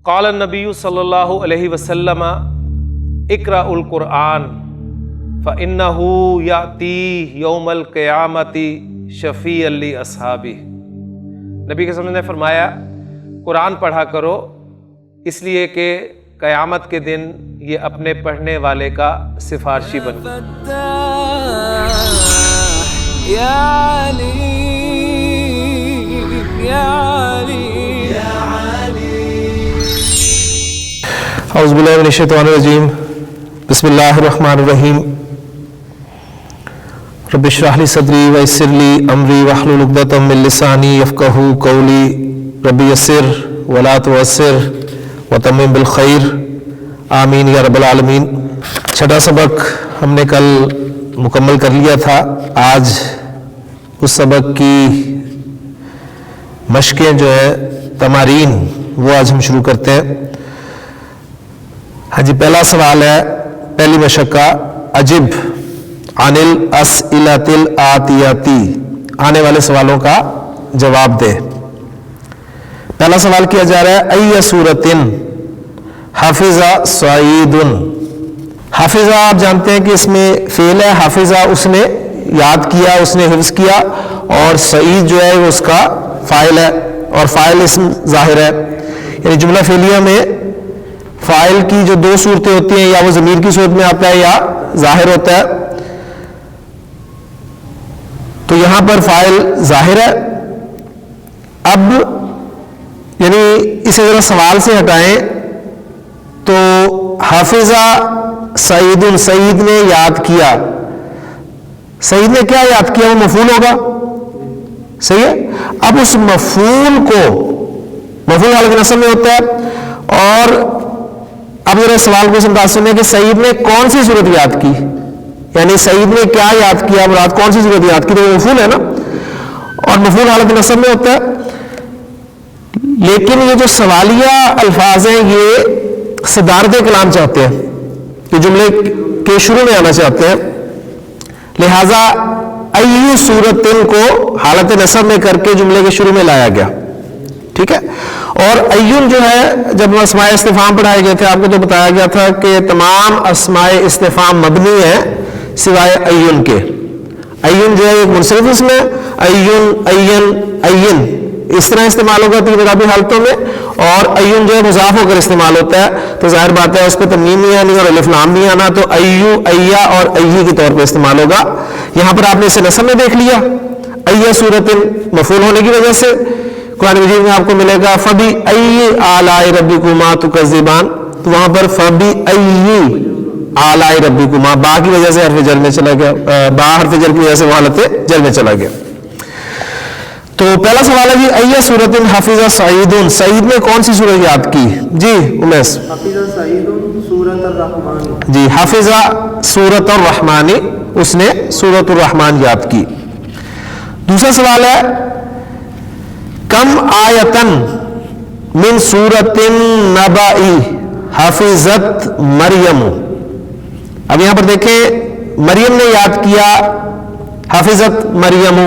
قال النبی صلی اللہ علیہ وسلم اقرأ القرآن فإنه یأتی یوم القیامۃ شفیعا لأصحابہ۔ نبی کے وسلم نے فرمایا قرآن پڑھا کرو اس لیے کہ قیامت کے دن یہ اپنے پڑھنے والے کا سفارشی بن گا۔ اعوذ باللہ من الشیطان الرجیم، بسم اللہ الرحمن الرحیم۔ رب اشرح لی صدری ویسر لی امری واحلل عقدۃ من لسانی یفقہوا قولی، رب یسر ولا تعسر وتمم بالخیر، آمین یا رب العالمین۔ چھٹا سبق ہم نے کل مکمل کر لیا تھا۔ آج اس سبق کی مشقیں جو ہیں تمارین وہ آج ہم شروع کرتے ہیں۔ ہاں جی، پہلا سوال ہے، پہلی مشق کا، اجب عن الاسئلۃ الآتیاتی، آنے والے سوالوں کا جواب دے۔ پہلا سوال کیا جا رہا ہے، ای سورۃ حفظ سعید۔ حافظہ آپ جانتے ہیں کہ اس میں فعل ہے، حافظہ اس نے یاد کیا، اس نے حفظ کیا، اور سعید جو ہے وہ اس کا فاعل ہے، اور فاعل اسم ظاہر ہے، یعنی جملہ فعلیہ میں فاعل کی جو دو صورتیں ہوتی ہیں، یا وہ ضمیر کی صورت میں آتا ہے یا ظاہر ہوتا ہے۔ تو یہاں پر فاعل ظاہر ہے۔ اب یعنی اسے ذرا سوال سے ہٹائیں تو حافظہ سعید، سعید نے یاد کیا، سعید نے کیا یاد کیا؟ وہ مفعول ہوگا، صحیح ہے۔ اب اس مفعول کو، مفعول حالت نصب میں ہوتا ہے، اور اب ذرا سوال کو سمجھا سنیں کہ سعید نے کون سی صورت یاد کی، یعنی سعید نے کیا یاد کیا، مراد کون سی صورت یاد کی؟ تو وہ مفعول ہے نا، اور مفعول حالت نصب میں ہوتا ہے۔ لیکن یہ جو سوالیہ الفاظ ہیں یہ صدارت کلام چاہتے ہیں، یہ جملے کے شروع میں آنا چاہتے ہیں، لہذا ای صورت کو حالت نصب میں کر کے جملے کے شروع میں لایا گیا، ٹھیک ہے۔ اور ایون جو ہے، جب اسماء استفہام پڑھائے گئے تھے آپ کو تو بتایا گیا تھا کہ تمام اسماء استفہام مبنی ہیں سوائے ایون کے۔ ایون جو ہے ایک منصرف اسم ہے، ایون، این، این اس طرح استعمال ہوگا تین اعرابی حالتوں میں، اور ایون جو ہے مضاف ہو کر استعمال ہوتا ہے، تو ظاہر بات ہے اس کو تنوین نہیں آنی اور الف لام نہیں آنا، تو ایو، ایا اور ای کے طور پہ استعمال ہوگا۔ یہاں پر آپ نے اسے نصب میں دیکھ لیا، ای صورت مفعول ہونے کی وجہ سے قرآن مجید میں آپ کو ملے گا فبی ای آلاء ربکما تکذبان، تو وہاں پر فبی ای آلاء ربکما، با کی وجہ سے حرف جر میں چلا گیا، با حرف جر کی وجہ سے وہ حالت جر میں چلا گیا۔ تو پہلا سوال ہے جی، ای سورۃ حفظ سعید، سعید نے کون سی سورت یاد کی؟ جی امیس۔ حفظ سعید سورۃ الرحمن۔ جی، حفظ سورۃ الرحمن، اس نے سورۃ الرحمن یاد کی۔ دوسرا سوال ہے، کم آیتن من سورۃ النبأ حفظت مریم۔ اب یہاں پر دیکھیں، مریم نے یاد کیا، حفظت مریم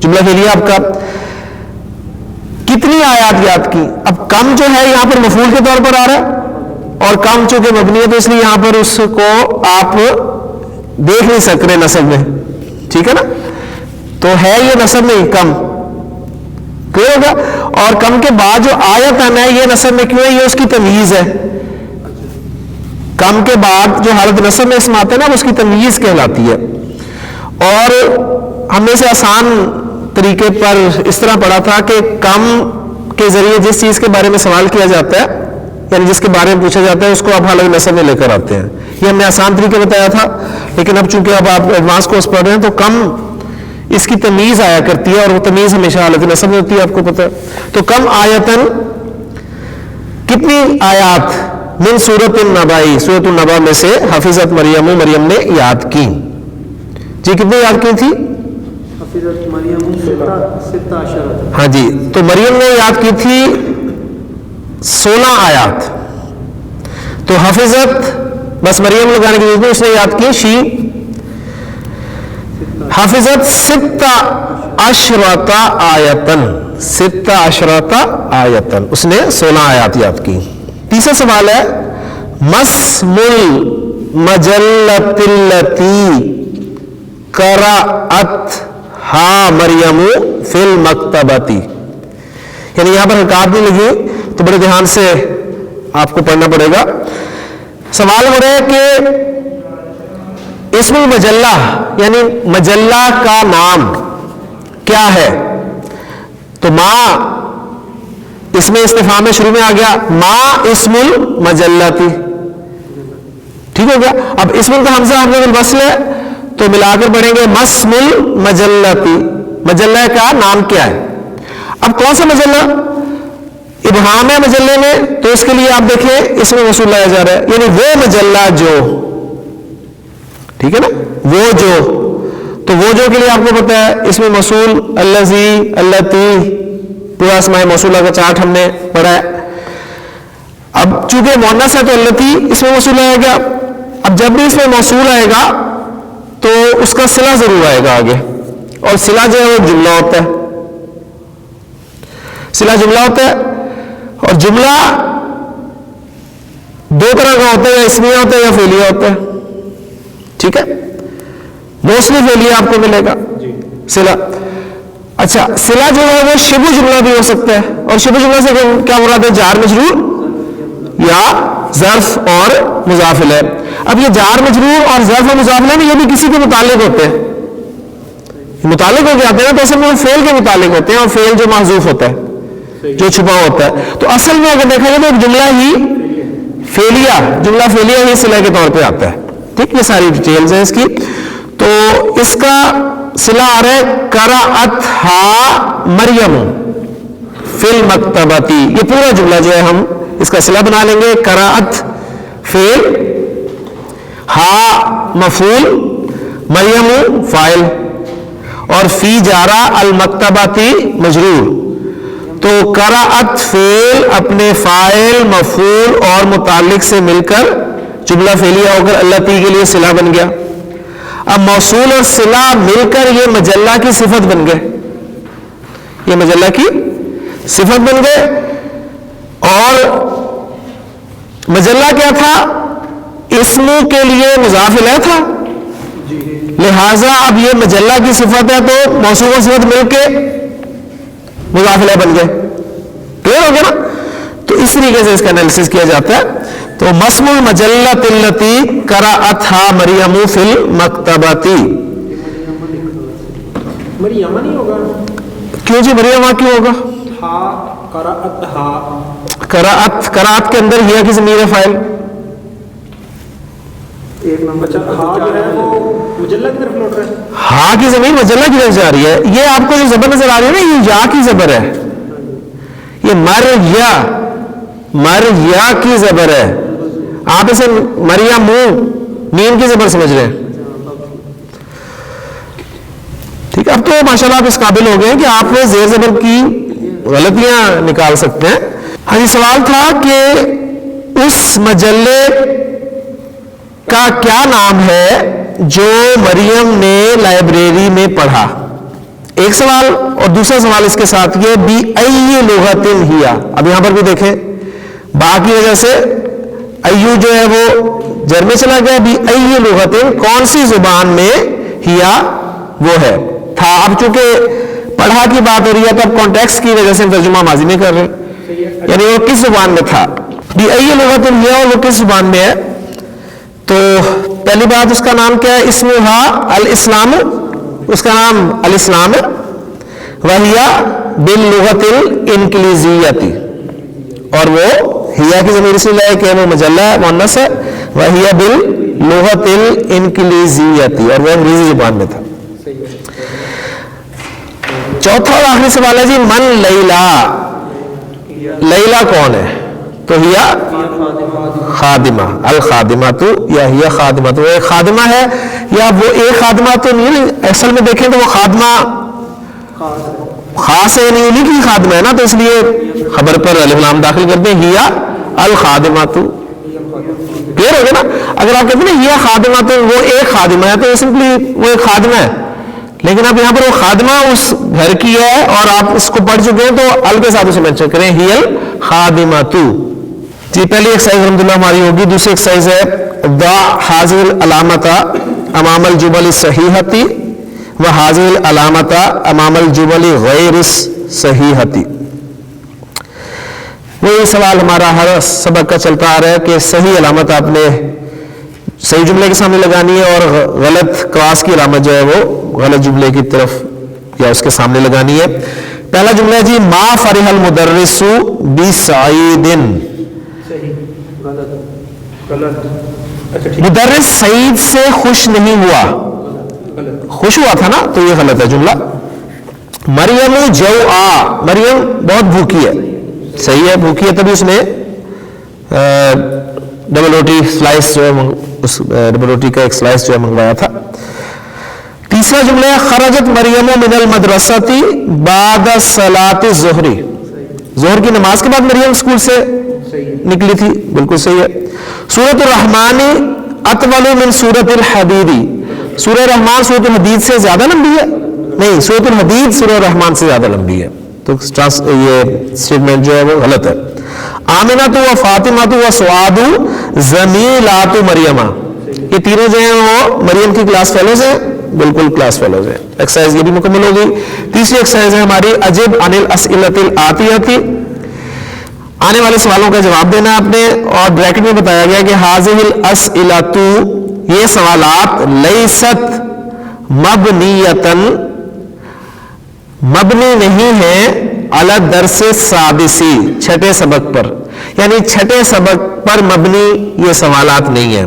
جملہ فعلیہ آپ کا، کتنی آیات یاد کی؟ اب کم جو ہے یہاں پر مفعول کے طور پر آ رہا ہے، اور کم چونکہ مبنی ہے تو اس لیے یہاں پر اس کو آپ دیکھ نہیں سک رہے نصب میں، ٹھیک ہے نا، تو ہے یہ نصب میں کم کیوں ہوگا، اور کم کے بعد جو آیت آنا ہے یہ نصب میں کیوں ہے؟ یہ اس کی تمییز ہے۔ کم کے بعد جو حالت نصب میں اسم آتا ہے نا، وہ اس کی تمییز کہلاتی ہے۔ اور ہم نے اسے آسان طریقے پر اس طرح پڑھا تھا کہ کم کے ذریعے جس چیز کے بارے میں سوال کیا جاتا ہے، یعنی جس کے بارے میں پوچھا جاتا ہے، اس کو آپ حالت نصب میں لے کر آتے ہیں۔ یہ ہم نے آسان طریقے بتایا تھا، لیکن اب چونکہ اب آپ ایڈوانس کورس پڑھ رہے ہیں تو کم اس کی تمیز آیا کرتی ہے، اور وہ تمیز ہمیشہ حالت نصب میں ہوتی ہے، آپ کو پتہ ہے۔ تو کم آیتن، کتنی آیات، من سورۃ النبأ، سورۃ النبأ میں سے حفظت مریم، مریم نے یاد کی۔ جی کتنی یاد کی تھی؟ حفظت مریم 16۔ ہاں جی، تو مریم نے یاد کی تھی 16 آیات۔ تو حفظت، بس مریم لگانے کی ضرورت نہیں، اس نے یاد کی شی حفظت 16 آیتن، 16 آیتن، اس نے 16 آیات یاد کی۔ تیسرا سوال ہے مسمل مجلۃ التی قرأت ہا مریم فی المکتبتی، یعنی یہاں پر حرکات نہیں لگی تو بڑے دھیان سے آپ کو پڑھنا پڑے گا. سوال ہو رہا ہے کہ اسم المجلہ یعنی مجلہ کا نام کیا ہے؟ تو ما اس میں استفہام میں شروع میں آ گیا ما اسم المجلتی، ٹھیک ہو گیا. اب اسم کا حمزہ ہم نے وصل ہے تو ملا کر پڑھیں گے مسم المجلتی، مجلہ کا نام کیا ہے. اب کون سا مجلہ؟ ابہام ہے مجلے میں، تو اس کے لیے آپ دیکھیں اس میں موصول لایا جا رہا ہے، یعنی وہ مجلہ جو، ٹھیک ہے نا، وہ جو. تو وہ جو کے لیے آپ کو پتا ہے اس میں موصول الذی اللتی، پورا اسماء موصولہ کا چارٹ ہم نے پڑھا ہے. اب چونکہ مؤنث ہے تو اللتی اس میں موصول آئے گا. اب جب بھی اس میں موصول آئے گا تو اس کا صلہ ضرور آئے گا آگے، اور صلہ جو ہے وہ جملہ ہوتا ہے، صلہ جملہ ہوتا ہے. اور جملہ دو طرح کا ہوتا ہے، یا اسمیہ ہوتا ہے یا فعلیہ ہوتا ہے، ٹھیک ہے. موسٹلی فعلیہ آپ کو ملے گا صلہ. اچھا صلہ جو ہے وہ شبہ جملہ بھی ہو سکتا ہے، اور شبہ جملہ سے کیا مراد ہے؟ جار مجرور یا ظرف اور مضاف الیہ. اب یہ جار مجرور اور ظرف اور مضاف الیہ یہ بھی کسی کے متعلق ہوتے ہیں، متعلق ہو کے آتے ہیں نا، تو اصل میں وہ فعل کے متعلق ہوتے ہیں، اور فعل جو محذوف ہوتا ہے جو چھپا ہوتا ہے. تو اصل میں اگر دیکھا جائے تو ایک جملہ ہی فعلیہ، جملہ فعلیہ ہی صلہ کے طور پہ آتا ہے. ٹھیک، یہ ساری ڈیٹیلز ہیں اس کی. تو اس کا صلہ آ رہا ہے قرأتھا مریم فی المکتبتی، یہ پورا جملہ جو ہے ہم اس کا صلہ بنا لیں گے. قرأت فعل، ہا مفعول، مریم فاعل، اور فی جارہ المکتبتی مجرور. تو قرأت فعل اپنے فاعل، مفعول اور متعلق سے مل کر جملہ فعلیہ ہو کر اللتی کے لیے صلہ بن گیا. اب موصول اور صلہ مل کر یہ مجلہ کی صفت بن گئے، یہ مجلہ کی صفت بن گئے. اور مجلہ کیا تھا؟ اسم کے لیے مضاف الیہ تھا، لہذا اب یہ مجلہ کی صفت ہے تو موصول اور صفت مل کے مضاف الیہ بن گئے. کلیئر ہو گیا نا؟ تو اس طریقے سے اس کا انالیسس کیا جاتا ہے. تو مسم المجلۃ التی قرأتھا مریم فی المکتبتی. مریم نہیں ہوگا؟ کیوں جی مریم کیوں ہوگا؟ ہا قرأت، ہا قرأت، قرأت کے اندر ہیا کی ضمیر ہے فاعل. ایک نمبر. اچھا ہا جو ہے وہ مجلہ کی طرف لوٹ رہا ہے، ہا کی ضمیر مجلہ کی طرف جا رہی ہے. یہ آپ کو جو زبر نظر آ رہی ہے نا، یہ یا کی زبر ہے، یہ مریا، مریا کی زبر ہے. آپ اسے مریم میم کی زبر سمجھ رہے ہیں. ٹھیک ہے، اب تو ماشاءاللہ آپ اس قابل ہو گئے کہ آپ زیر زبر کی غلطیاں نکال سکتے ہیں. ہاں جی، سوال تھا کہ اس مجلے کا کیا نام ہے جو مریم نے لائبریری میں پڑھا. ایک سوال، اور دوسرا سوال اس کے ساتھ یہ بی ای لغت ہیا. اب یہاں پر بھی دیکھیں با کی وجہ سے ایو جو ہے وہ جر میں چلا گیا. بی ای لغت، کون سی زبان میں ہیا وہ ہے تھا. اب چونکہ پڑھا کی بات ہو رہی ہے تو اب کانٹیکسٹ کی وجہ سے ترجمہ ماضی میں کر رہے ہیں، یعنی وہ کس زبان میں تھا. بی ای لغت ہیا، اور وہ کس زبان میں ہے. تو پہلی بات اس کا نام کیا ہے؟ اسمہا الاسلام، اس کا نام الاسلام ہے. وہیا باللغت الانکلیزیتی، اور وہ ہیا کی ضمیر اس لیے کہ وہ مجلہ ہے، مؤنث ہے. وہیا باللغت الانکلیزیتی، اور وہ انگریزی زبان میں تھا. چوتھا اور آخری سوال ہے جی من لیلا، لیلا کون ہے؟ تو ہیا خادمہ، الخادمہ تو، یا ہیا خادمہ تو، وہ ایک خادمہ ہے، یا وہ ایک خادمہ تو نہیں. اصل میں دیکھیں تو وہ خادمہ خاص ہے، نہیں کی خادمہ ہے نا، تو اس لیے خبر پر الف لام داخل کرتے ہیں ہیا الخادمہ تو. کلیئر ہو گیا نا؟ اگر آپ کہتے ہیں ہیا خادمہ تو وہ ایک خادمہ ہے تو سمپلی وہ ایک خادمہ ہے. لیکن اب یہاں پر وہ خادمہ اس گھر کی ہے اور آپ اس کو پڑھ چکے ہیں تو ال کے ساتھ اسے مینشن کریں ہی الخادمہ تو. جی پہلی ایکسرسائز الحمدللہ ہماری ہوگی. دوسری ایکسرسائز ہے ضع حاضر علامت امام الجمل الصحیحۃ و حاضر علامت امام الجمل غیر صحیحۃ. وہی سوال ہمارا ہر سبق کا چلتا آ رہا ہے کہ صحیح علامت آپ نے صحیح جملے کے سامنے لگانی ہے اور غلط کراس کی علامت جو ہے وہ غلط جملے کی طرف یا اس کے سامنے لگانی ہے. پہلا جملہ ہے جی ما فرح المدرس بسعید. مدرس سعید سے خوش نہیں ہوا. خوش ہوا تھا نا تو یہ غلط ہے جملہ. مریم جوعا. مریم بہت بھوکی ہے. صحیح ہے بھوکی ہے تبھی اس نے ڈبل روٹی سلائس جو ہے اس ڈبل روٹی کا ایک سلائس جو ہے منگوایا تھا. تیسرا جملہ ہے خرجت مریم من المدرسۃ بعد صلاۃ الظہر. ظہر کی نماز کے بعد مریم اسکول سے نکلی تھی. بالکل صحیح ہے. سورۃ الرحمن اطول من سورۃ الحدید. سورہ رحمان سورۃ الحدید سے زیادہ لمبی ہے؟ نہیں, سورۃ الحدید سورہ رحمان سے زیادہ لمبی ہے. تو یہ اسٹیٹمنٹ جو ہے وہ غلط ہے. آمنۃ و فاطمۃ و سعاد زمیلات مریم. یہ تینوں جو ہیں وہ مریم کی کلاس فیلوز ہیں. بالکل کلاس فیلوز ہیں. ایکسرسائز یہ بھی مکمل ہو گئی. تیسری ایکسرسائز ہے ہماری اجب عن الاسئلۃ الآتیۃ. آنے والے سوالوں کا جواب دینا آپ نے, اور بریکٹ میں بتایا گیا کہ حاذہ الاسئلۃ یہ سوالات لیست مبنیۃ مبنی نہیں ہے علی الدرس السادسی چھٹے سبق پر. یعنی چھٹے سبق پر مبنی یہ سوالات نہیں ہیں.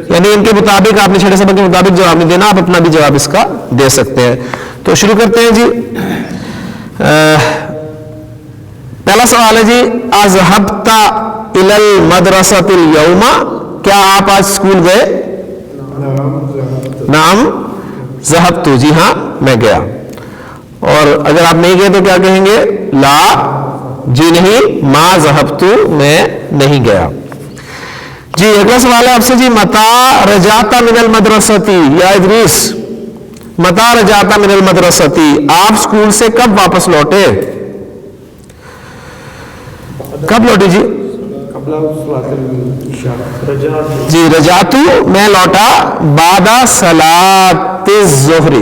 یعنی ان کے مطابق آپ نے چھٹے سبق کے مطابق جواب نہیں دینا, آپ اپنا بھی جواب اس کا دے سکتے ہیں. تو شروع کرتے ہیں جی. پہلا سوال ہے جی اذهبت الى المدرسۃ اليوم. کیا آپ آج اسکول گئے؟ نعم ذهبت. جی ہاں میں گیا. اور اگر آپ نہیں گئے تو کیا کہیں گے؟ لا جی نہیں, ما ذهبت میں نہیں گیا. جی اگلا سوال ہے آپ سے جی متا رجعت من المدرسۃ. یا ادریس متا رجعت من المدرسۃ. آپ اسکول سے کب واپس لوٹے؟ کب لوٹے جی؟ جی رجعت میں لوٹا بعد صلاۃ الظہر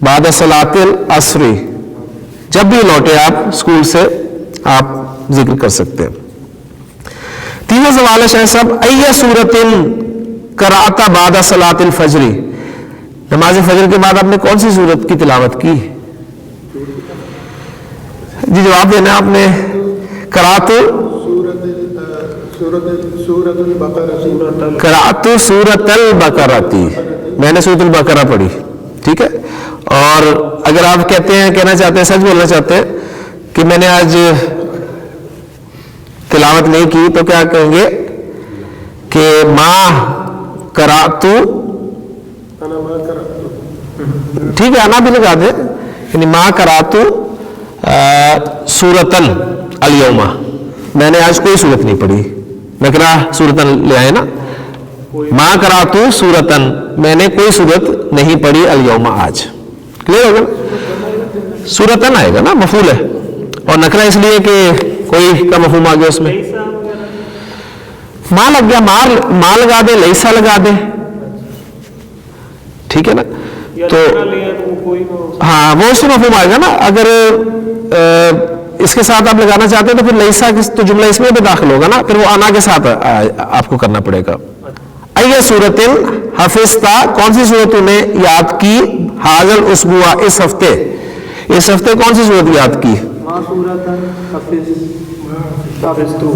بعد صلاۃ العصر. جب بھی لوٹے آپ اسکول سے آپ ذکر کر سکتے ہیں. تیسرا سوال ہے شاہ صاحب ای سورۃ قرأت بعد صلاۃ الفجر. نماز فجر کے بعد آپ نے کون سی سورت کی تلاوت کی؟ جی جواب دینا آپ نے. قرأت سورۃ البقرہ. میں نے سورۃ البقرہ پڑھی. ٹھیک ہے. اور اگر آپ کہتے ہیں کہنا چاہتے ہیں سچ بولنا چاہتے ہیں کہ میں نے آج تلاوت نہیں کی تو کیا کہیں گے کہ ما قرأت. ٹھیک ہے انا بھی لگا دیں. یعنی ما قرأت سورۃ اليوم. میں نے آج کوئی سورت نہیں پڑھی. نکرہ سورتن لے آئے نا. ما قرأت سورۃ میں نے کوئی سورت نہیں پڑھی اليوم آج. کلیئر ہوگا نا. سورتن آئے گا نا, مفعول ہے. اور نکرہ اس لیے کہ کوئی کا مفہوم آ گیا اس میں. ماں لگ گیا, ماں لگا دے, لیسا لگا دے. ٹھیک ہے نا. تو ہاں وہ اس میں مفہوم آئے گا نا. اگر اس کے ساتھ آپ لگانا چاہتے ہیں تو پھر لیسا تو جملہ اس میں بھی داخل ہوگا نا, پھر وہ آنا کے ساتھ آپ کو کرنا پڑے گا. ای سورۃ حفظت. کون سی سورت تم نے یاد کی؟ حاضر الاسبوع اس ہفتے. اس ہفتے کون سی سورت یاد کی؟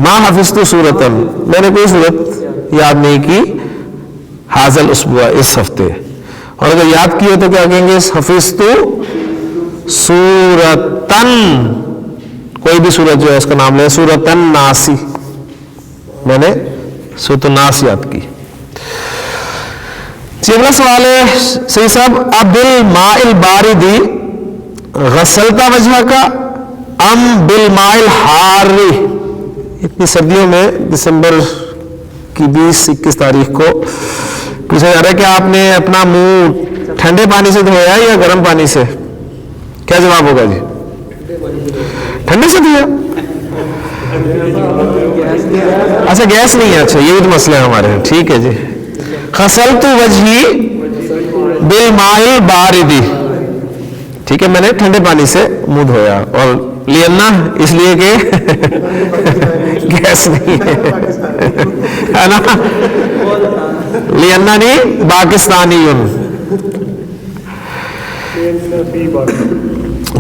ما حفظت سورۃ. میں نے کوئی سورت یاد نہیں کی حاضر الاسبوع اس ہفتے. اور اگر یاد کی ہو تو کیا کہیں گے؟ حفظت سورۃن. کوئی بھی سورت جو ہے اس کا نام لے. سورۃ الناس. میں نے سورۃ الناس یاد کی. اگلا سوال ہے سید صاحب اب بالماء البارد غسلت وجہ کا ام بالماء الحار. اتنی سردیوں میں دسمبر کی 20-21 تاریخ کو پوچھا جا رہا ہے کہ آپ نے اپنا منہ ٹھنڈے پانی سے دھویا یا گرم پانی سے؟ کیا جواب ہوگا جی؟ ٹھنڈے سے دھویا. اچھا گیس نہیں ہے, اچھا یہ بھی تو مسئلہ ہے ہمارے, ٹھیک ہے جی. غسلت وجہی بالماء البارد, ٹھیک ہے میں نے ٹھنڈے پانی سے منہ دھویا, اور لینا اس لیے کہ گیس نہیں ہے نا, لینا نہیں پاکستانی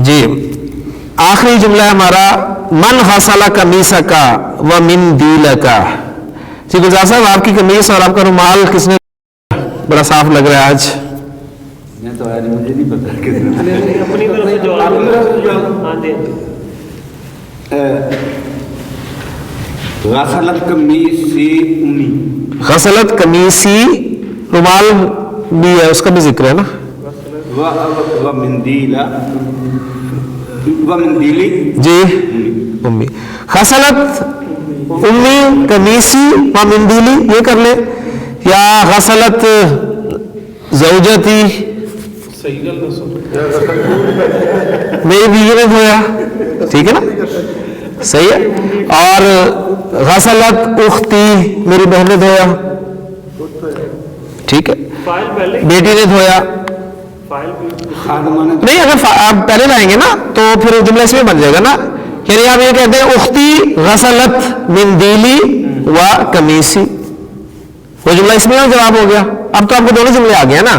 جی. آخری جملہ ہے ہمارا من غسل قمیصک و مندیلک. جی گلزار صاحب آپ کی قمیص اور آپ کا رومال کس نے, بڑا صاف لگ رہا ہے آج. میں تو آج مجھے نہیں پتا کس نے. اپنی طرف سے جواب ہاں دیں. غسلت قمیصی امی, غسلت قمیصی, رومال بھی ہے اس کا بھی ذکر ہے نا, و مندیلا و مندیلی جی امی. غسلت امی قمیصی و مندیلی یہ کر لے, یا غسلت زوجتی میری بیوی نے دھویا, ٹھیک ہے نا صحیح ہے, اور غسلت اختی میری بہن نے دھویا, ٹھیک ہے, فائل پہلے بیٹی نے دھویا. فائل نہیں اگر آپ پہلے لائیں گے نا تو پھر جملہ اس میں بن جائے گا نا, یعنی آپ یہ کہتے ہیں اختی غسلت مندیلی و قمیصی, وہ جملہ اس میں جواب ہو گیا. اب تو آپ کو دونوں جملے آ گئے نا,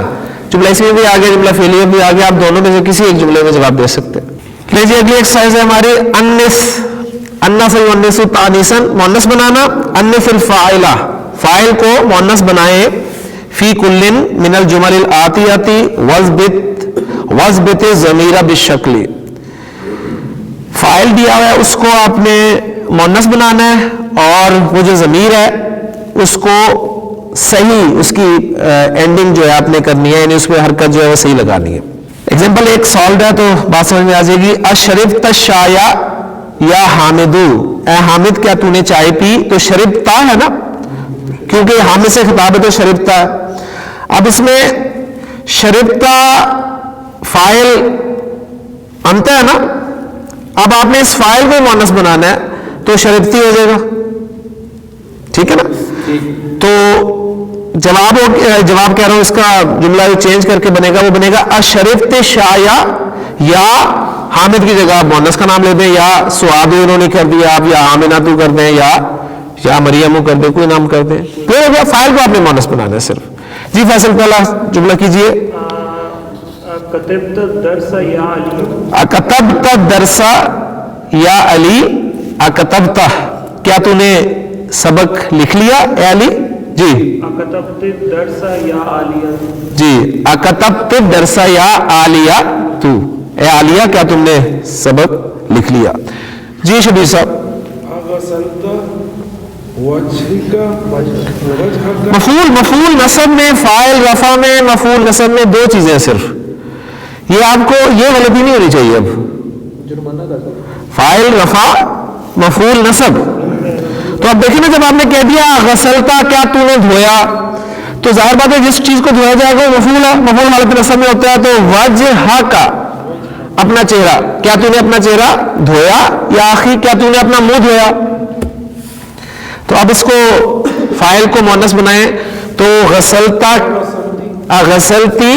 جملہ اس میں بھی آ گیا, جملہ فعلیہ بھی آ گیا, آپ دونوں میں سے کسی ایک جملے میں جواب دے سکتے ہیں. لیجیے اگلی ایکسرسائز ہے ہماری انس, انس یونس تانیسن, مؤنث بنانا. انس الفاعلہ, فاعل کو مؤنث بنائیں. فی کل من الجمل الآتیاتی واضبط ضمیر بالشکل, فاعل دیا ہوا ہے اس کو آپ نے مؤنث بنانا ہے, اور وہ جو ضمیر ہے اس کو صحیح, اس کی اینڈنگ جو ہے آپ نے کرنی ہے, یعنی اس میں حرکت جو ہے وہ صحیح لگانی ہے. ایگزامپل ایک سالڈ ہے تو بات سمجھ میں آ جائے گی. اشربت الشایا یا حامدو, اے حامد کیا تو نے چائے پی, تو شربتا ہے نا, کیونکہ حامد سے خطاب ہے تو شربتا ہے. اب اس میں شربتا فاعل انت ہے نا, اب آپ نے اس فاعل کو مؤنث بنانا ہے تو شربتی ہو جائے گا, ٹھیک ہے نا. تو جواب کہہ رہا ہوں, اس کا جملہ جو چینج کر کے بنے گا وہ بنے گا اشربت شایا, یا حامد کی جگہ مؤنث کا نام لے دیں, یا سعاد انہوں نے کر دیا آپ, یا آمنہ تو کر دیں, یا مریم کر دیں, کوئی نام کر دیں, تو فاعل کو آپ نے مؤنث بنانا ہے صرف. جی فیصل پہلا جملہ کیجئے. کتبت درس یا علی, اکتبت درس یا علی, اکتبت کیا تو نے سبق لکھ لیا اے علی, جی کتبت درس یا عالیہ, جی اکتبت درس یا عالیہ تو, اے عالیہ کیا تم نے سبق لکھ لیا. جی شبیر صاحب. مفعول نصب میں, فاعل رفع میں, مفعول نصب میں دو چیزیں صرف, یہ آپ کو یہ غلطی نہیں ہونی چاہیے. اب فاعل رفع مفعول نصب, تو اب دیکھیں نا جب آپ نے کہہ دیا غسلتا کیا تو نے دھویا, تو ظاہر بات ہے جس چیز کو دھویا جائے گا وہ مفعول ہے, مفعول حالت نصب میں ہوتا ہے. تو وجہ کا اپنا چہرہ, کیا تو نے اپنا چہرہ دھویا, یا آخری کیا تو نے اپنا منہ دھویا. تو اب اس کو فاعل کو مؤنث بنائیں تو غسلتا, غسلتی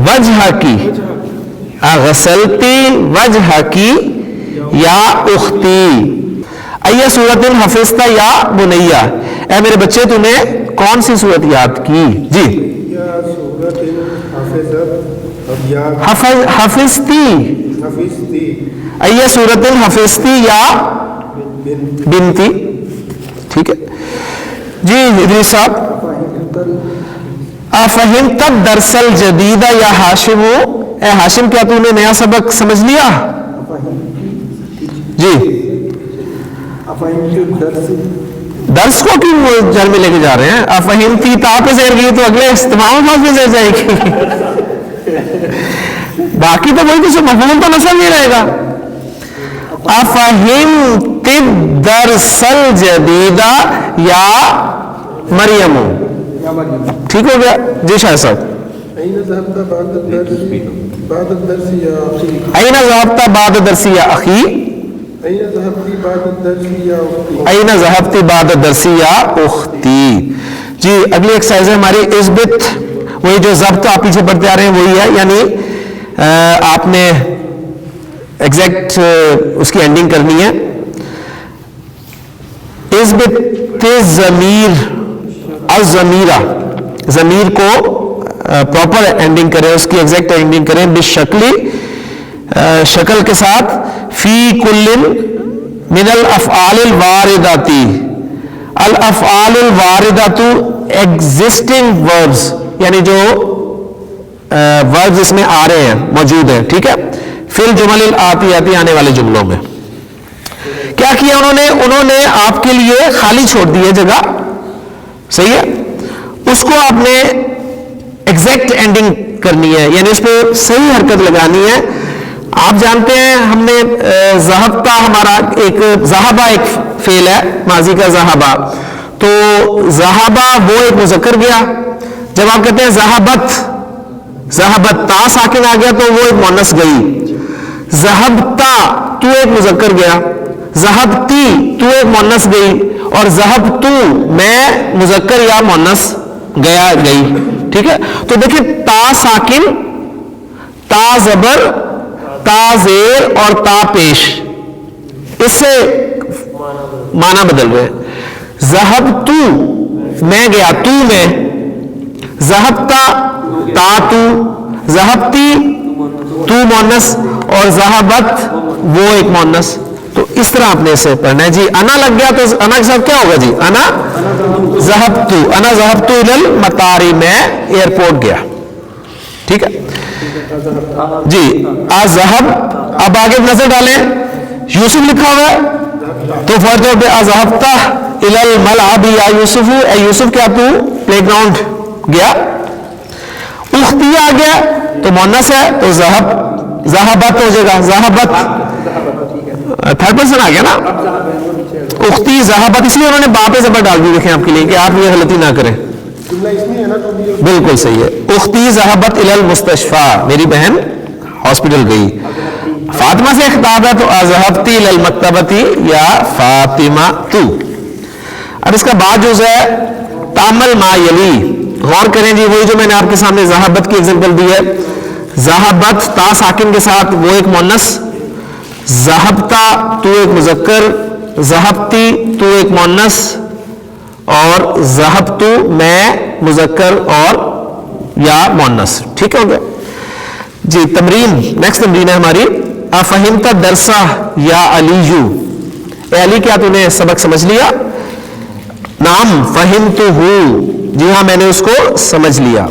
وجہ کی, غسلتی وجہ کی یا اختی. ایہ سورت حفظتا یا بنیا, اے میرے بچے تو نے کون سی سورت یاد کی. جی حفظتی, ایہ سورت حفظتی یا بنتی, ٹھیک ہے. جی ادریس صاحب. افہمت الدرس الجدید یا ہاشم, اے ہاشم کیا تو نے نیا سبق سمجھ لیا. جی درس کو کیوں جر میں لے کے جا رہے ہیں. افہمتی تا پہ زیر گئی تو اگلے تمام بات پہ زیر جائے گی, باقی تو وہی کچھ مفہوم تو نصب نہیں رہے گا. افہمت الدرس الجدید یا مریم, ٹھیک ہو گیا. جی شاہ صاحب. بعد الدرس يا أخي أين ذهبت بعد الدرس يا أخي أين ذهبت بعد الدرس يا أختي أين ذهبت بعد الدرس يا أختي. جی اگلی ایکسرسائز ہے ہماری اثبت. وہی جو ضبط آپ پیچھے پڑھتے آ رہے ہیں وہی ہے, یعنی آپ نے ایگزیکٹ اس کی اینڈنگ کرنی ہے. اثبت ضمیر الضمیرہ, ضمیر کو پراپر اینڈنگ کریں, اس کی ایگزیکٹ اینڈنگ کریں بالشکل, شکل کے ساتھ, فی کل من الافعال الواردات. الافعال الواردات ایگزسٹنگ وربز, یعنی جو وربز اس میں آ رہے ہیں, موجود ہیں, ٹھیک ہے, فی الجمل الآتیاتی, آنے والے جملوں میں. کیا کیا انہوں نے آپ کے لیے خالی چھوڑ دی ہے جگہ, صحیح ہے, اس کو آپ نے ایگزیکٹ اینڈنگ کرنی ہے, یعنی اس پہ صحیح حرکت لگانی ہے. آپ جانتے ہیں ہم نے ذہبتا, ہمارا ایک ذہبہ ایک فعل ہے ماضی کا ذہبہ, تو ذہبہ وہ ایک مذکر گیا. جب آپ کہتے ہیں ذہبت, ذہبت تا ساکن آ گیا تو وہ ایک مؤنث گئی. ذہبتا تو ایک مذکر گیا, ذہبتی تو ایک مؤنث گئی, اور ذہبتو میں مذکر یا مؤنث گیا گئی, ٹھیک ہے. تو دیکھیں تا ساکن, تا زبر, تا زیر اور تا پیش, اس سے معنی بدل گئے. ذہبتو میں گیا, تو میں, ذہبتا تا تو, ذہبتی تو مؤنث, اور ذہبت وہ ایک مؤنث. تو اس طرح آپ نے اسے پڑھنا ہے. جی انا لگ گیا تو انا کے ساتھ کیا ہوگا, جی انا ذہبتو, انا ذہبتو الی المطار, میں ایئرپورٹ گیا, ٹھیک ہے. جی اذهب, اب آگے نظر ڈالیں, یوسف لکھا ہوا ہے تو فرض طور پہ اذهبت الی الملعب یا یوسف, اے یوسف کیا تو پلے گراؤنڈ گیا. اختی آ گیا تو مؤنث ہے تو ذہبت ہو جائے گا, ذہبت تھرڈ پرسن آ گیا نا. اختی ذہبت, اس لیے انہوں نے با پہ زبر ڈال دی, دیکھیں آپ کے لیے کہ آپ یہ غلطی نہ کریں. بالکل صحیح ہے. اختی ذہبت الی المستشفى, میری بہن ہاسپٹل گئی. فاطمہ سے خطاب ہے تو اذهبتی الی المکتبۃ یا فاطمہ تو. اب اس کا بعد جو ہے تعمل ما یلی, غور کریں جی, وہی جو میں نے آپ کے سامنے ذہبت کی ایگزامپل دی ہے. ذہبت تا ساکن کے ساتھ وہ ایک مؤنث, ذہبتا تو ایک مذکر, ذہبتی تو ایک مؤنث, اور ذہبتو میں مذکر اور یا مؤنث, ٹھیک ہو گیا. جی تمرین, نیکسٹ تمرین ہے ہماری, افہمت درسہ یا علیو, اے علی کیا تو نے سبق سمجھ لیا. نام فہمتہ, جی ہاں میں نے اس کو سمجھ لیا.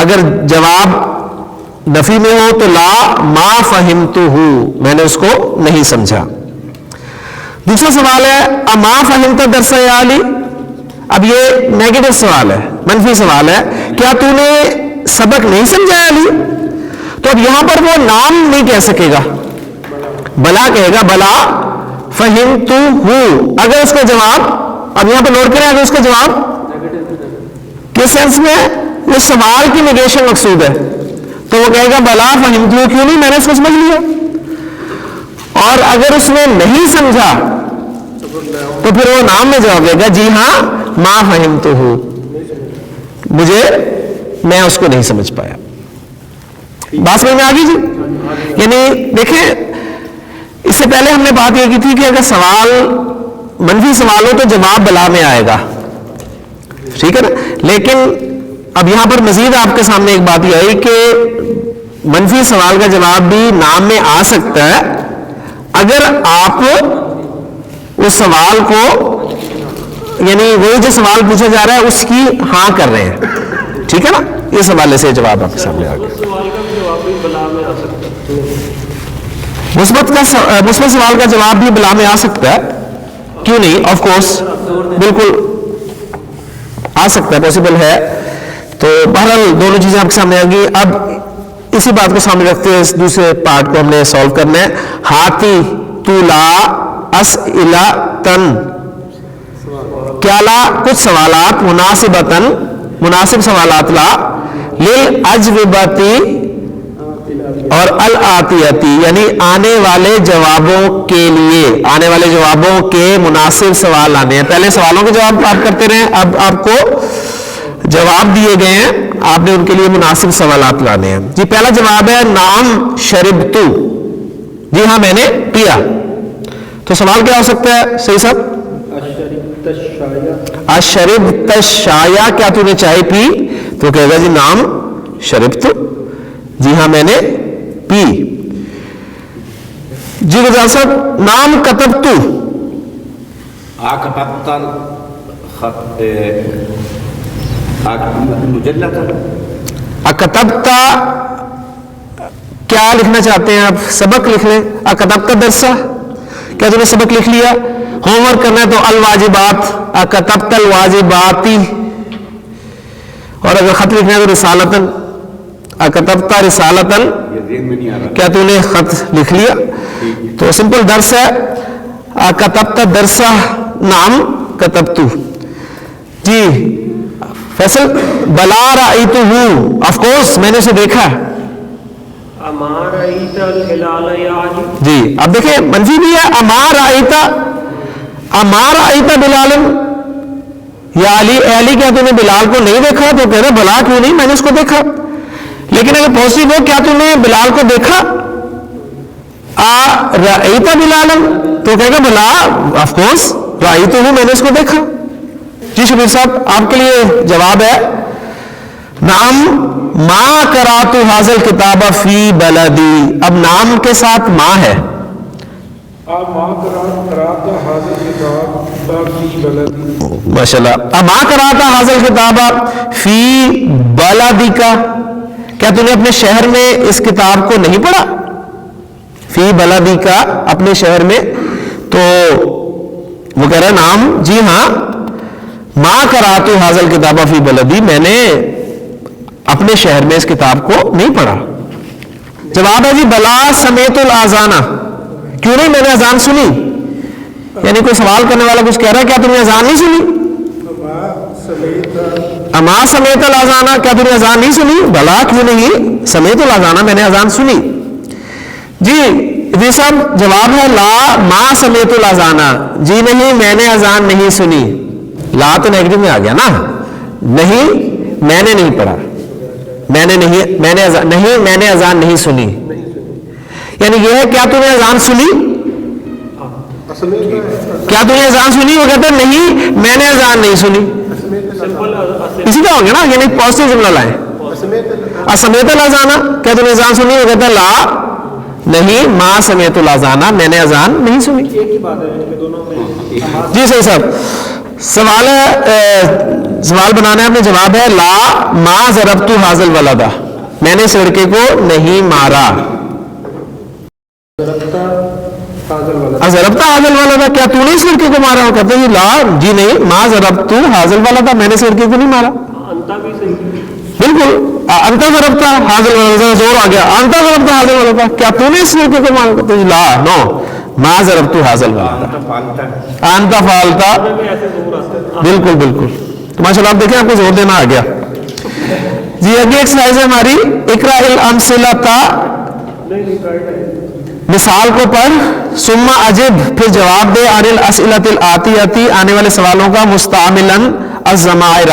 اگر جواب نفی میں ہو تو لا ما فہمتہ, میں نے اس کو نہیں سمجھا. دوسرا سوال ہے اما فہمت درس یا علی. اب یہ نیگیٹو سوال ہے, منفی سوال ہے, کیا تو نے سبق نہیں سمجھا علی. تو اب یہاں پر وہ نام نہیں کہہ سکے گا, بلا کہے گا, بلا فہمتہ. اگر اس کا جواب, اب یہاں پر نوٹ کریں, اگر اس کا جواب کس سینس میں, اس سوال کی نیگیشن مقصود ہے, تو وہ کہے گا بلا فہمتہ, کیوں نہیں, میں نے اس کو سمجھ لیا. اور اگر اس نے نہیں سمجھا تو پھر وہ نام میں جواب دے گا, جی ہاں ما فہمتہ, میں اس کو نہیں سمجھ پایا. بات سمجھ میں آ گئی جی. یعنی دیکھیں اس سے پہلے ہم نے بات یہ کی تھی کہ اگر سوال منفی سوال ہو تو جواب بلا میں آئے گا, ٹھیک ہے نا. لیکن اب یہاں پر مزید آپ کے سامنے ایک بات یہ آئی کہ منفی سوال کا جواب بھی نام میں آ سکتا ہے اگر آپ اس سوال کو, یعنی وہی جو سوال پوچھا جا رہا ہے اس کی ہاں کر رہے ہیں, ٹھیک ہے نا. اس حوالے سے جواب آپ کے سامنے آ گیا. مثبت سوال کا جواب بھی بلا میں آ سکتا ہے, کیوں نہیں, آف کورس بالکل آ سکتا ہے, پاسبل ہے. تو بہرحال دونوں چیزیں آپ کے سامنے آ گئی. اب اسی بات کو سامنے رکھتے ہوئے اس دوسرے پارٹ کو ہم نے سالو کرنا ہے. ہاتھی تو لا اسئلتن, کیا لا کچھ سوالات, مناسب سوالات لا, للاجوبتی اور الآتیتی یعنی آنے والے جوابوں کے لیے، آنے والے جوابوں کے مناسب سوال لانے ہیں. پہلے سوالوں کے جواب آپ کرتے رہے، اب آپ کو جواب دیے گئے ہیں، آپ نے ان کے لیے مناسب سوالات لانے ہیں. جی پہلا جواب ہے نعم شربتو، جی ہاں میں نے پیا. تو سوال کیا ہو سکتا ہے صحیح صاحب؟ اشربت الشایا، کیا تو نے چائے پی؟ تو کہے گا جی نعم شربتو، جی ہاں میں نے پی. جی گزار صاحب نعم کتبتو، أكتبت الخط مجلدا. اکتبتا کیا لکھنا چاہتے ہیں آپ؟ سبق لکھ لیں. اکتبتا درسہ، کیا تم نے سبق لکھ لیا؟ ہوم ورک کرنا ہے تو الواجبات، اکتبتا الواجباتی. اور اگر خط لکھنا ہے تو رسالتن، اکتبتا رسالتن، یہ ذہن میں نہیں آ رہا. کیا تو نے خط لکھ لیا؟ تو سمپل درس ہے اکتبتا درسہ نعم کتبتو. جی فیصل بلا رأیتہ، آف کورس میں نے اسے دیکھا. اما رأیت الہلال یا علی. جی اب دیکھیں منفی بھی ہے، اما رأیت بلال یا علی، اے علی کیا تو نے بلال کو نہیں دیکھا؟ تو کہہ رہے بلا کیوں نہیں، میں نے اس کو دیکھا. لیکن اگر پوزیٹو ہو کیا تو نے بلال کو دیکھا؟ رأیت بلال، تو کہے گا بلا آف کورس رأیتہ، میں نے اس کو دیکھا. جی شبیر صاحب آپ کے لیے جواب ہے نعم ما قرأت ھذا الکتاب فی بلدی. اب نام کے ساتھ ما ہے، ما قرأت هذا الكتاب في بلدي. ماشاءاللہ. اما قرأت ھذا الکتاب فی بلدک، کیا تو نے اپنے شہر میں اس کتاب کو نہیں پڑھا؟ فی بلدک اپنے شہر میں. تو وہ کہہ رہا ہے نام جی ہاں ما قرأت ھذا الکتاب فی بلدی، میں نے اپنے شہر میں اس کتاب کو نہیں پڑھا. جواب ہے جی بلا سمیت الاذان، کیوں نہیں میں نے اذان سنی. یعنی کوئی سوال کرنے والا کچھ کہہ رہا ہے کیا تم نے اذان نہیں سنی؟ اما سمیت الاذان، کیا تم نے اذان نہیں سنی؟ بلا کیوں نہیں سمیت الاذان، میں نے اذان سنی. جی صاحب جواب ہے لا ما سمیت الاذان، جی نہیں میں نے اذان نہیں سنی. لا تو نیگیٹو میں آ گیا نا، نہیں میں نے نہیں پڑھا، میں نے اذان نہیں سنی. یعنی یہ ہے کیا تو نے اذان سنی؟ کیا تو نے اذان سنی؟ وہ کہتے ہیں نہیں میں نے اذان نہیں سنی. اسی طرح ہو گیا نا، یعنی پازیٹیو جملہ لائیں. سمیت الاذان، کیا تو نے اذان سنی؟ وہ کہتے ہیں لا نہیں ما سمیت الاذان، میں نے اذان نہیں سنی. جی صحیح صاحب سوال ہے، سوال بنانا ہے، اپنے جواب ہے لا ما ضربت ھذا الولد، میں نے اس لڑکے کو نہیں مارا. ضربت ھذا الولد، کیا تو نے اس لڑکے کو مارا؟ کہتے ہیں لا جی نہیں ما ضربت ھذا الولد، میں نے اس لڑکے کو نہیں مارا. بالکل انت ضربت ھذا الولد، زور آ گیا انت ضربت ھذا الولد، کیا تو نے اس لڑکے کو مارا؟ کہتے ہیں لا نو ما ضربت ھذا الولد انت فعلت. بالکل بالکل. تو ماشاءاللہ آپ دیکھیں آپ کو زور دینا آ گیا. جی اگلی ایکسرسائز ہے ہماری اقرأ الامثلۃ، مثال کو پڑھ، ثم اجب پھر جواب دے، عن الاسئلۃ الآتیۃ آنے والے سوالوں کا، مستعملا الضمائر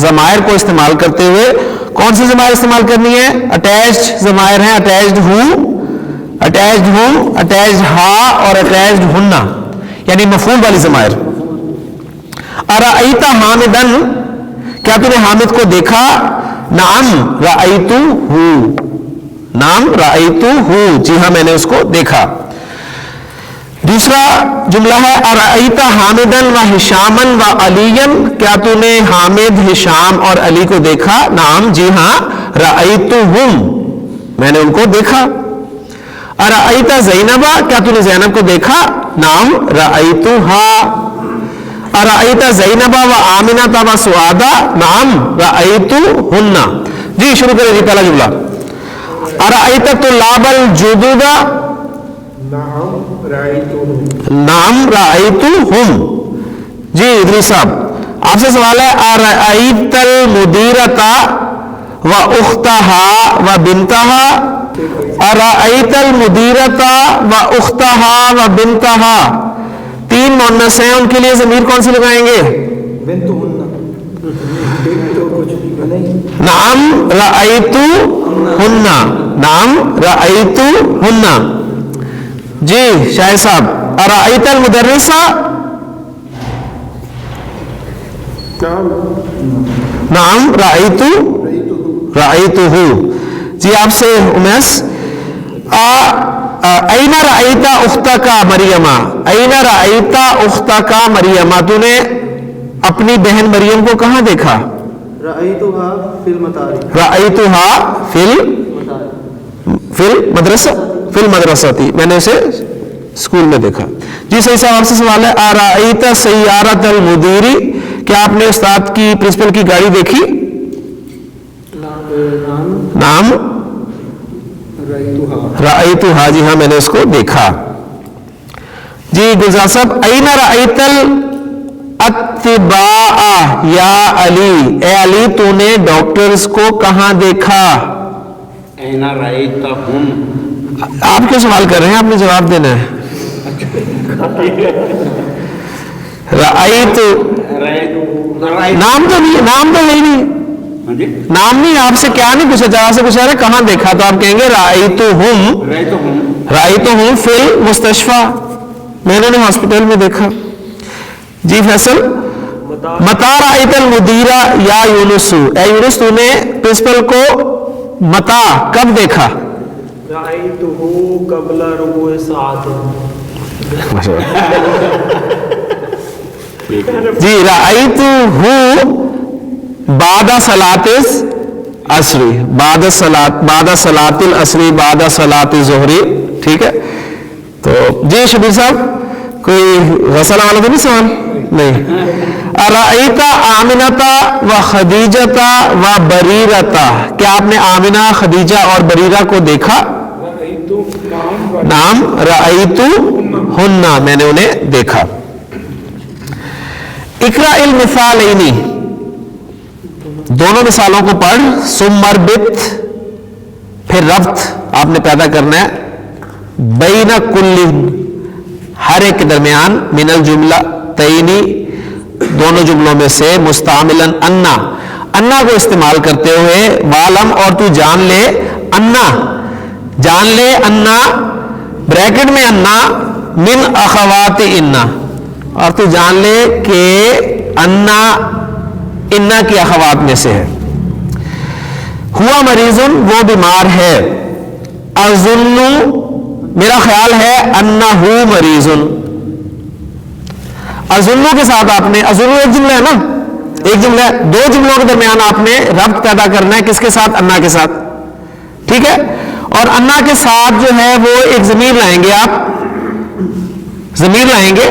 ضمائر کو استعمال کرتے ہوئے. کون سی ضمائر استعمال کرنی ہے؟ اٹیچڈ ضمائر ہیں، اٹیچڈ ہوں، اٹیچڈ ہوں، اٹیچڈ ہا اور اٹیچڈ ہننا، یعنی مفعول والی ضمائر. ارأیت حامدن، کیا تو نے حامد کو دیکھا؟ نعم رأیتہ، نعم رأیتہ، جی ہاں میں نے اس کو دیکھا. دوسرا جملہ ہے ارأیت حامدن و ہشاما و علیا، کیا تو نے حامد ہشام اور علی کو دیکھا؟ نعم جی ہاں رأیتہم، میں نے ان کو دیکھا. ارأیت زینب، کیا تو نے زینب کو دیکھا؟ نعم رأیتہا. ارأیت زینب و آمنہ و سعادہ، نعم رأیتہن. جی شروع کریں جی پہلا جملہ. ارأیت طلاب الجدد، نعم رأیتہم. جی ادریس صاحب آپ سے سوال ہے ارأیت المدیرۃ و اختہا و بنتہا، ارأیت المدیرۃ و اختہا و بنتہا، تین مؤنث ہیں، ان کے لیے ضمیر کون سی لگائیں گے؟ بنت ہننا، بنت تو کچھ نہیں. نعم رأیت ہننا، نعم رأیت ہننا. جی شاہد صاحب، ارأیت المدرسہ، نعم رأیتہ. جی آپ سے امیس، این رأیت اختک مریم، این رأیت اختک مریم، تو نے اپنی بہن مریم کو کہاں دیکھا؟ رأیتھا فی المطار، رأیتھا فی المدرسہ تھی، میں نے اسے اسکول میں دیکھا. جی صحیح صاحب آپ سے سوال ہے، ارأیت سیارۃ المدیری، کیا آپ نے استاد کی پرنسپل کی گاڑی دیکھی؟ نعم رأیتھا، جی ہاں میں نے اس کو دیکھا. جی گلزار صاحب، این رأیت الاتباء یا علی، اے علی تو نے ڈاکٹرز کو کہاں دیکھا؟ اینا رأیتہم. آپ کیوں سوال کر رہے ہیں؟ آپ نے جواب دینا ہے. رأیت، نام تو نہیں، نام تو نہیں، نام نہیں. آپ سے کیا نہیں پوچھا، جہاں سے پوچھا رہے کہاں دیکھا، تو آپ کہیں گے رأیتہم فی المستشفی، میں نے ہاسپٹل میں دیکھا. جی فیصل، متی رأیت المدیرہ یا یونس، اے یونس تو نے پرنسپل کو متا کب دیکھا؟ رأیتہ قبل ربع ساعت. جی رأیتہ بعد صلاۃ العصر، بعد صلاۃ العصر، بعد صلاۃ الظہر. ٹھیک ہے. تو جی شبیر صاحب، کوئی غسل والا تو نہیں سوال؟ نہیں. ارأیت آمنۃ و خدیجۃ و بریرۃ، کیا آپ نے آمنہ، خدیجہ اور بریرہ کو دیکھا؟ نعم رأیت ہننا، میں نے انہیں دیکھا. اقرأ المثالین، دونوں مثالوں کو پڑھ. ثم اربط، پھر ربط آپ نے پیدا کرنا ہے. بین کل، ہر ایک کے درمیان. من الجملہ تینی، دونوں جملوں میں سے. مستعملا انا، انا کو استعمال کرتے ہوئے. والم، اور تو جان لے. انا، جان لے. انا بریکٹ میں انا من اخوات انا، اور تو جان لے کہ انا انا کی اخوات میں سے ہے. ہوا مریضن، وہ بیمار ہے. اظن، میرا خیال ہے. انہو مریضن، اظن کے ساتھ آپ نے، اظن ایک جملہ ہے نا، ایک جملہ ہے. دو جملوں کے درمیان آپ نے ربط پیدا کرنا ہے. کس کے ساتھ؟ انا کے ساتھ. ٹھیک ہے. اور انا کے ساتھ جو ہے وہ ایک ضمیر لائیں گے، آپ ضمیر لائیں گے.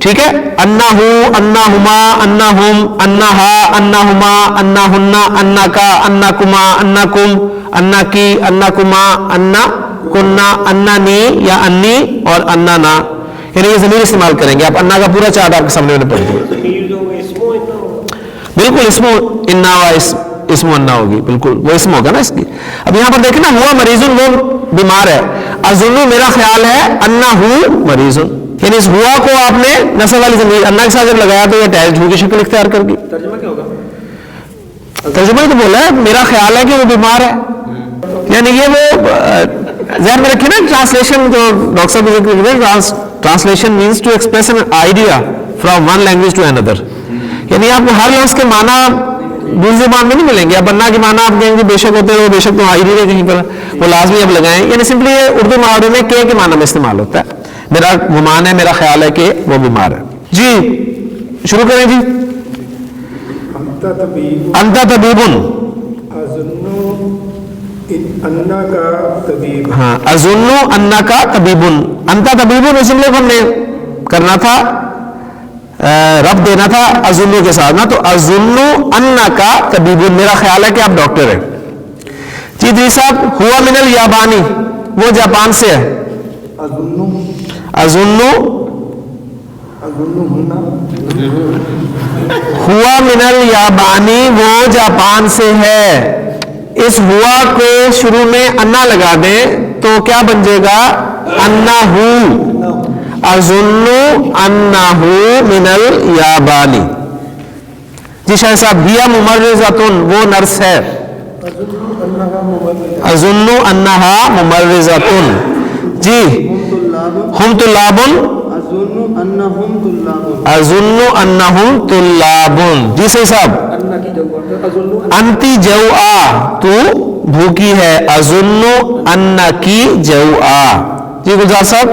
ٹھیک ہے. انہو، انہما، انہم، انہا، انہما، انہن، انکا، انکما، انکم، انکی، انکما، انکنا، اننی یا انی اور اننا، یعنی یہ ضمیر استعمال کریں گے. آپ انا کا پورا چارٹ آپ کے سامنے میں پڑھ دیں. بالکل اسمو انا و اسمو انا ہوگی، بالکل وہ اسم ہوگا نا اس کی. اب یہاں پر دیکھیں نا، ہوا مریضن، وہ بیمار ہے. اظن، میرا خیال ہے. انہو مریضن، یعنی اس ہوا کو آپ نے نصب والی ضمیر انا کے ساتھ جب لگایا تو یہ اٹیچڈ ہو کی شکل اختیار کر گئی. ترجمہ کیا ہوگا؟ ترجمہ ہی تو بولا ہے، میرا خیال ہے کہ وہ بیمار ہے. یعنی یہ وہ ذہن میں رکھیں نا، ٹرانسلیشن جو ڈاکٹر صاحب ذکر کرتے ہیں، translation means to express an idea from one language to another. یعنی آپ کو ہر لفظ کے معنی دوسری زبان میں نہیں ملیں گے. اب انا کے معنی آپ کہیں گے بے شک ہوتے ہیں، وہ بے شک تو آئی نہیں ہے کہیں پر، وہ لازمی اب لگائیں. یعنی سمپلی یہ اردو محاورے میں کے معنی میں استعمال ہوتا ہے. میرا گمان ہے، میرا خیال ہے کہ وہ بیمار ہے. جی شروع کریں. جی انت طبیبن، انا کا طبیب. ہاں اظن انکا طبیبن، انت طبیبن اس جملے کو ہم نے کرنا تھا، رب دینا تھا اظن کے ساتھ نا. تو اظن انکا طبیبن، میرا خیال ہے کہ آپ ڈاکٹر ہیں. جی دی صاحب، ہوا من الیابانی، وہ جاپان سے ہے. اظن ہوا من الیابانی، وہ جاپان سے ہے. اس ہوا کو شروع میں انا لگا دیں تو کیا بن جائے گا؟ انہو، اظن انہو من الیابانی. جی شاہ صاحب، ہیا ممرزتن، وہ نرس ہے. اظن انہا ممرزتن. جی ہم طلابن، اظن انہم طلابن. جی صحیح صاحب، انتی جوعا، تو بھوکی ہے. اظن انکی جوعا. جی گلزار صاحب،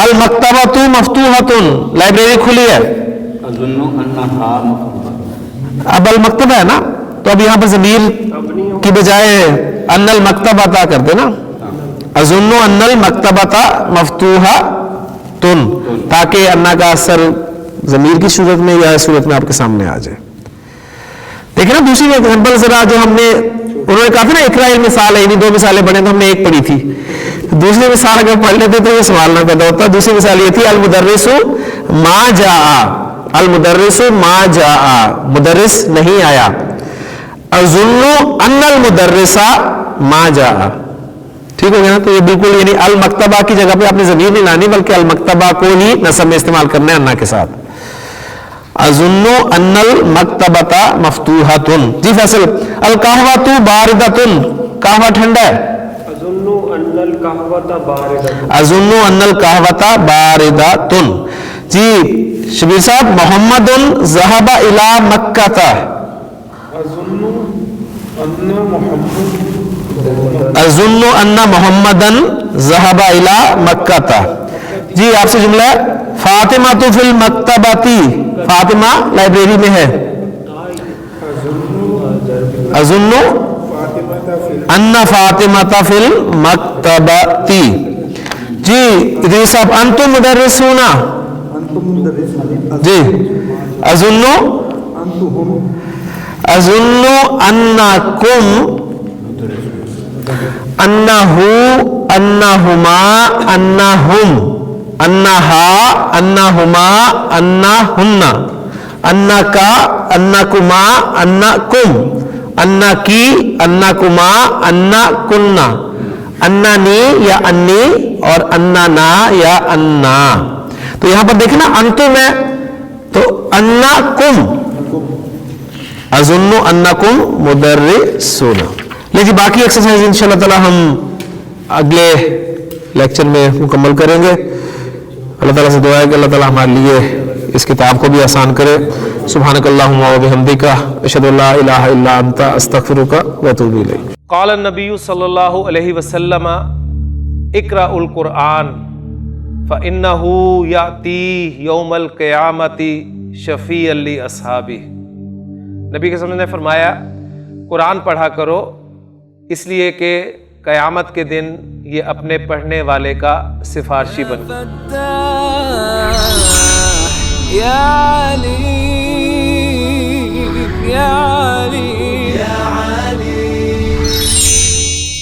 المکتبۃ مفتوحۃ، لائبریری کھلی ہے. اظن انہا مفتوحۃ. اب المکتبہ ہے نا، تو اب یہاں پر ضمیر کی بجائے ان المکتبۃ کرتے نا. اظن ان المکتبۃ مفتوحۃ، تاکہ انا کا اثر ضمیر کی صورت میں یا صورت میں آپ کے سامنے آ جائے. دیکھیں نا دوسری ایگزامپل ذرا، جو ہم نے انہوں نے کہا تھا نا اقرا المثال ہے، یعنی دو مثالیں بنے تو ہم نے ایک پڑھی تھی. دوسری مثال اگر پڑھ لیتے تو یہ سوال نہ پیدا ہوتا. دوسری مثال یہ تھی المدرس ما جاء، المدرس ما جاء، مدرس نہیں آیا. اظن ان المدرس ما جاء. ٹھیک ہو گیا نا. تو یہ بالکل یعنی المکتبہ کی جگہ پہ آپ نے ضمیر نہیں لانی، بلکہ المکتبہ کو ہی نصب میں استعمال کرنا ہے انا کے ساتھ. اظن ان المکتبۃ مفتوحۃ. جی فیصل، القہوۃ باردۃ، قہوہ ٹھنڈا ہے. اظن ان القہوۃ باردۃ. اظن ان القہوۃ باردۃ. جی شبیر صاحب، محمد ذهب الی مکہ. اظن ان محمد اظن ان محمدن ذهب الی مکہ. جی آپ سے جملہ ہے فاطمہ تو فی المکتبۃ، فاطمہ لائبریری میں ہے. اظن ان فاطمہ فی المکتبۃ. جی ادریس صاحب، انتم مدرسون. جی اظن اظن انکم، انہو، انہما، انہم، انہا، انہما، انہن، انکا، انکما، انکم، انکی، انکما، انکن، اننی یا انی اور اننا یا انا. تو یہاں پر دیکھیں نا انتم ہے تو انکم، اظن انکم مدرسون. لے جی باقی ایکسرسائز انشاءاللہ تعالی ہم اگلے لیکچر میں مکمل کریں گے. اللہ تعالیٰ سے دعا ہے کہ اللہ تعالیٰ ہمارے لیے اس کتاب کو بھی آسان کرے. سبحانک اللہم و بحمدک، اشہد ان لا الہ الا انت، استغفرک و اتوب الیک. قال النبی صلی اللہ علیہ وسلم اقرأ القرآن فإنه یأتی یوم القیامت شفیعا لأصحابہ. نبی کے وسلم نے فرمایا قرآن پڑھا کرو، اس لیے کہ قیامت کے دن یہ اپنے پڑھنے والے کا سفارشی بن. یا علی